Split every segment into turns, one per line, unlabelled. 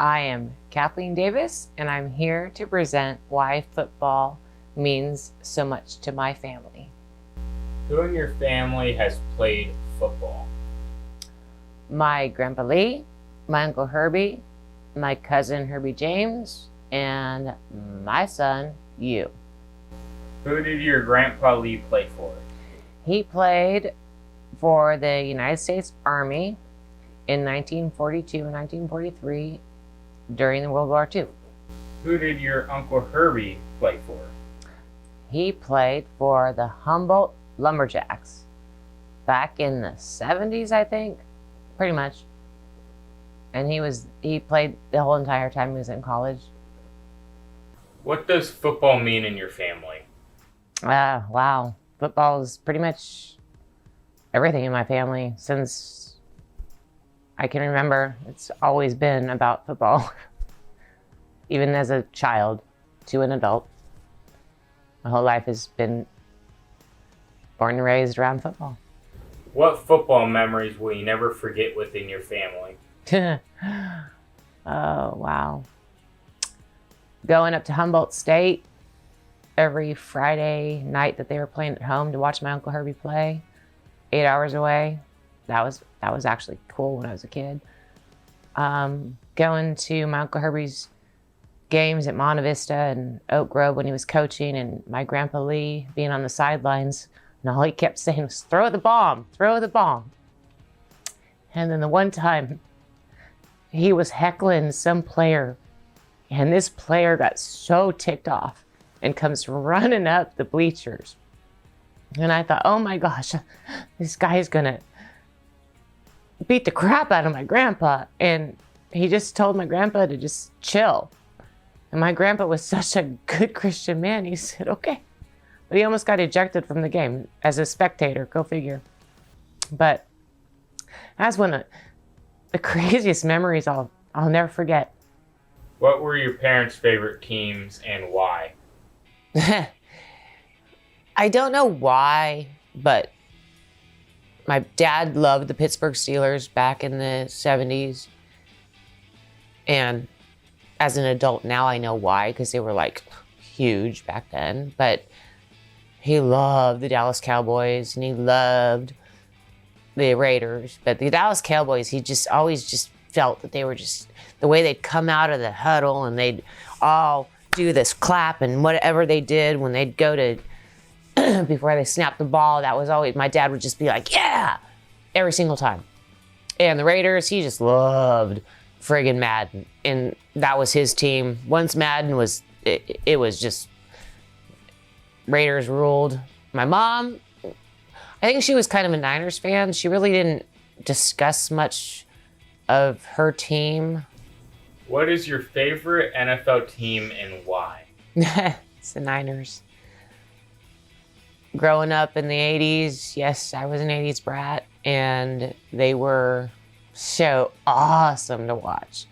I am Kathleen Davis, and I'm here to present why football means so much to my family.
Who in your family has played football?
My Grandpa Lee, my Uncle Herbie, my cousin Herbie James, and my son, you.
Who did your Grandpa Lee play for?
He played for the United States Army in 1942 and 1943 during the World War II.
Who did your Uncle Herbie play for?
He played for the Humboldt Lumberjacks back in the 70s, I think, pretty much. And he played the whole entire time he was in college.
What does football mean in your family?
Wow. Football is pretty much everything in my family since I can remember. It's always been about football, even as a child to an adult. My whole life has been born and raised around football.
What football memories will you never forget within your family?
Oh, wow. Going up to Humboldt State every Friday night that they were playing at home to watch my Uncle Herbie play, 8 hours away. That was actually cool when I was a kid. Going to my Uncle Herbie's games at Monte Vista and Oak Grove when he was coaching, and my Grandpa Lee being on the sidelines, and all he kept saying was, throw the bomb, throw the bomb. And then the one time he was heckling some player, and this player got so ticked off and comes running up the bleachers. And I thought, oh my gosh, this guy is gonna beat the crap out of my grandpa. And he just told my grandpa to just chill. And my grandpa was such a good Christian man, he said, okay. But he almost got ejected from the game as a spectator, go figure. But that's one of the craziest memories I'll never forget.
What were your parents' favorite teams and why?
I don't know why, but my dad loved the Pittsburgh Steelers back in the 70s. And as an adult now, I know why, because they were like huge back then. But he loved the Dallas Cowboys and he loved the Raiders. But the Dallas Cowboys, he just always just felt that they were just, the way they'd come out of the huddle and they'd all do this clap and whatever they did when they'd go to, before they snapped the ball, that was always, my dad would just be like, yeah, every single time. And the Raiders, he just loved friggin' Madden. And that was his team. Once Madden was, it was just, Raiders ruled. My mom, I think she was kind of a Niners fan. She really didn't discuss much of her team.
What is your favorite NFL team and why?
It's the Niners. Growing up in the 80s, yes, I was an 80s brat, and they were so awesome to watch.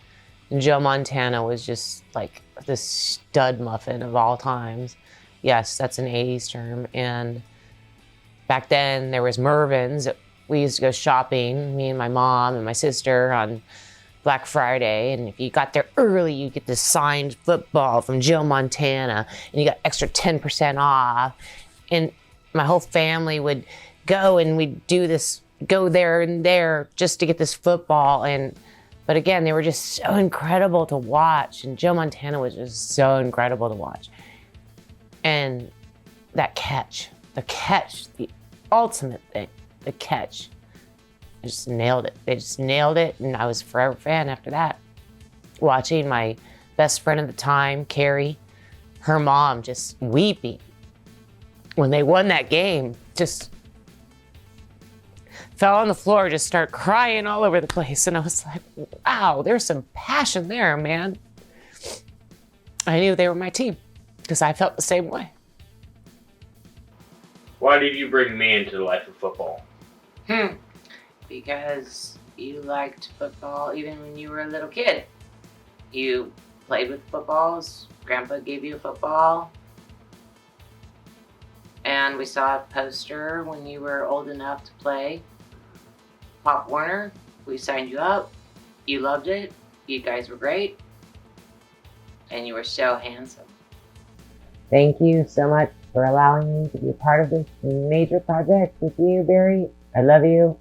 And Joe Montana was just like the stud muffin of all times. Yes, that's an 80s term. And back then there was Mervyn's. We used to go shopping, me and my mom and my sister, on Black Friday. And if you got there early, you get this signed football from Joe Montana and you got extra 10% off. And my whole family would go and we'd do this, go there and there just to get this football. But again, they were just so incredible to watch. And Joe Montana was just so incredible to watch. And that catch, the ultimate thing, the catch, I just nailed it. They just nailed it, and I was a forever fan after that. Watching my best friend at the time, Carrie, her mom just weeping when they won that game, just fell on the floor, just start crying all over the place. And I was like, wow, there's some passion there, man. I knew they were my team because I felt the same way.
Why did you bring me into the life of football?
Because you liked football even when you were a little kid. You played with footballs. Grandpa gave you a football. And we saw a poster when you were old enough to play. Pop Warner, we signed you up. You loved it. You guys were great. And you were so handsome. Thank you so much for allowing me to be a part of this major project with you, Barry. I love you.